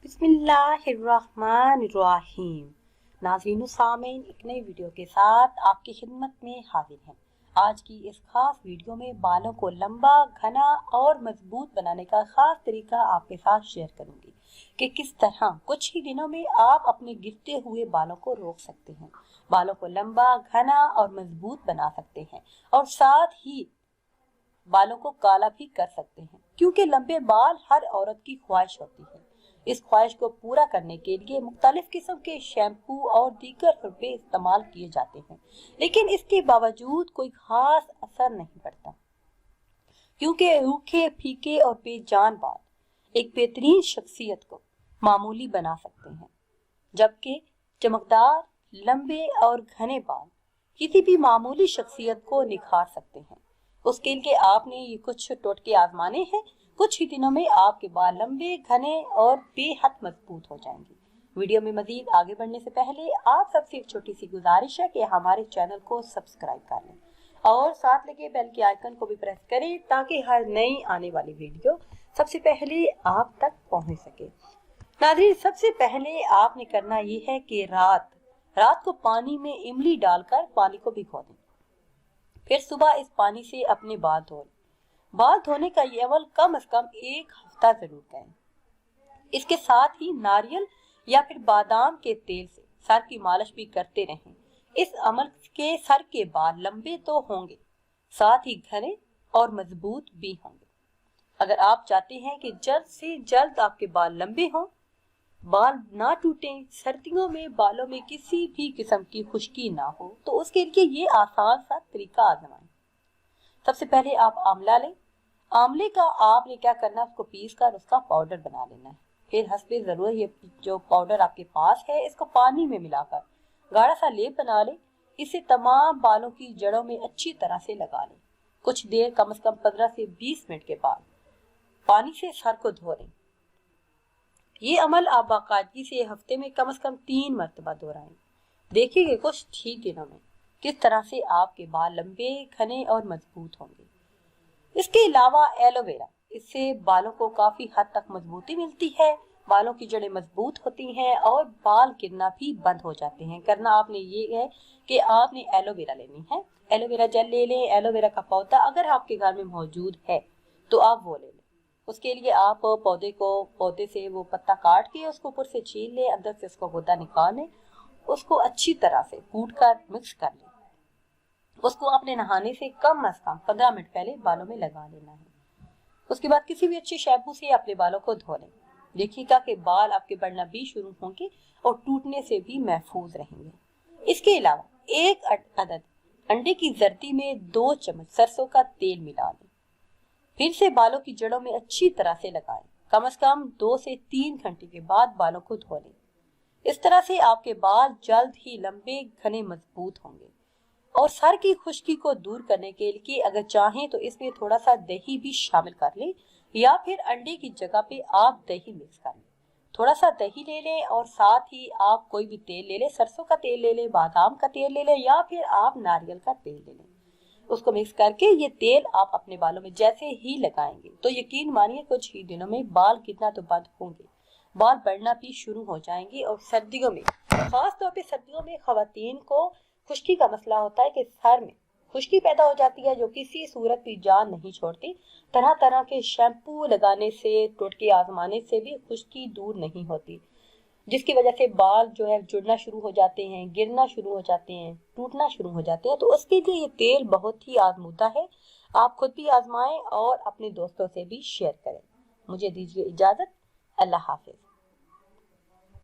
बिस्मिल्लाहिर्रहमानिर्रहीम। नाज़रीन सामीन, एक नई वीडियो के साथ आपकी खिदमत में हाजिर हैं। आज की इस खास वीडियो में बालों को लंबा, घना और मजबूत बनाने का खास तरीका आपके साथ शेयर करूंगी कि किस तरह कुछ ही दिनों में आप अपने गिरते हुए बालों को रोक सकते हैं, बालों को लंबा, घना और मजबूत बना सकते हैं और साथ ही बालों को काला भी कर सकते हैं, क्योंकि लंबे बाल हर औरत की ख्वाहिश होती है। इस ख्वाहिश को पूरा करने के लिए मुख्तलिफ किस्म के शैम्पू और दीगर हर्बे इस्तेमाल किए जाते हैं, लेकिन इसके बावजूद कोई खास असर नहीं पड़ता, क्योंकि रूखे, फीके और बेजान बाल एक बेहतरीन शख्सियत को मामूली बना सकते हैं, जबकि चमकदार, लंबे और घने बाल किसी भी मामूली शख्सियत को निखार सकते हैं। उसके लिए आपने ये कुछ टोटके आजमाने हैं। कुछ ही दिनों में आपके बाल लंबे, घने और बेहद मजबूत हो जाएंगे। वीडियो में मजीद आगे बढ़ने से पहले आप सबसे एक छोटी सी गुजारिश है कि हमारे चैनल को सब्सक्राइब कर लें और साथ लगे बेल के आइकन को भी प्रेस करें, ताकि हर नई आने वाली वीडियो सबसे पहले आप तक पहुंच सके। नाज़रीन, सबसे पहले आपने करना ये है कि रात को पानी में इमली डालकर पानी को भिगो दें। फिर सुबह इस पानी से अपने बाल धो लें। बाल धोने का ये अमल कम से कम 1 हफ्ता जरूर करें। इसके साथ ही नारियल या फिर बादाम के तेल से सर की मालिश भी करते रहें। इस अमल के सर के बाल लंबे तो होंगे, साथ ही घने और मजबूत भी होंगे। अगर आप चाहते हैं कि जल्द से जल्द आपके बाल लंबे हों, बाल ना टूटें, सर्दियों में बालों में किसी भी किस्म की खुश्की ना हो, तो उसके लिए ये आसान सा तरीका आजमाएं। सबसे पहले आप आंवला लें। आंवले का आपने क्या करना है, उसको पीस कर उसका पाउडर बना लेना है। फिर हस्बे जरूरत ये जो पाउडर आपके पास है, इसको पानी में मिलाकर गाढ़ा सा लेप बना लें। इसे तमाम बालों की जड़ों में अच्छी तरह से लगा लें। कुछ देर, कम से कम 15 से 20 मिनट के बाद पानी से सर को धो लें। ये अमल आप बाकायदगी से हफ्ते में कम 3 मरतबा दोहराएं। देखिए कुछ ठीक दिनों में किस तरह से आपके बाल लंबे, घने और मजबूत होंगे। इसके अलावा एलोवेरा, इससे बालों को काफी हद तक मजबूती मिलती है, बालों की जड़ें मजबूत होती हैं और बाल गिरना भी बंद हो जाते हैं। करना आपने ये है कि आपने एलोवेरा लेनी है। एलोवेरा जेल ले लें। एलोवेरा का पौधा अगर आपके घर में मौजूद है तो आप वो ले लें। उसके लिए आप पौधे से वो पत्ता काट के उसको ऊपर से छील लें, अंदर से उसको गूदा निकाल लें, उसको अच्छी तरह से कूट कर मिक्स कर लें। उसको आपने नहाने से कम से कम 15 मिनट पहले बालों में लगा लेना है। उसके बाद किसी भी अच्छे शैम्पू से अपने बालों को धो लें। देखिएगा कि बाल आपके बढ़ना भी शुरू होंगे और टूटने से भी महफूज रहेंगे। इसके अलावा 1 अदद अंडे की जर्दी में 2 चम्मच सरसों का तेल मिला लें। फिर से बालों की जड़ों में अच्छी तरह से लगाएं। कम से कम 2 से 3 घंटे के बाद बालों को धो लें। इस तरह से आपके बाल जल्द ही लंबे, घने, मजबूत होंगे। और सर की खुश्की को दूर करने के लिए अगर चाहें तो इसमें थोड़ा सा दही भी शामिल कर लें, या फिर अंडे की जगह पे आप दही मिक्स कर लें। थोड़ा सा दही ले लें और साथ ही आप कोई भी तेल ले लें, सरसों का तेल ले लें, बादाम का तेल ले लें, या फिर आप नारियल का तेल ले लें। उसको मिक्स करके ये तेल आप अपने बालों में जैसे ही लगाएंगे तो यकीन मानिए कुछ ही दिनों में बाल गिरना तो बंद होंगे, बाल बढ़ना भी शुरू हो जाएंगे। और सर्दियों में, खास तौर पे सर्दियों में खवातीन को खुश्की का मसला होता है कि सर में खुश्की पैदा हो जाती है, जो किसी सूरत की जान नहीं छोड़ती। तरह तरह के शैम्पू लगाने से, टोटके आजमाने से भी खुश्की दूर नहीं होती, जिसकी वजह से बाल जो है जुड़ना शुरू हो जाते हैं, गिरना शुरू हो जाते हैं, टूटना शुरू हो जाते हैं। तो उसके लिए ये तेल बहुत ही आजमूदा है। आप खुद भी आजमाएं और अपने दोस्तों से भी शेयर करें। मुझे दीजिए इजाजत। अल्लाह हाफिज।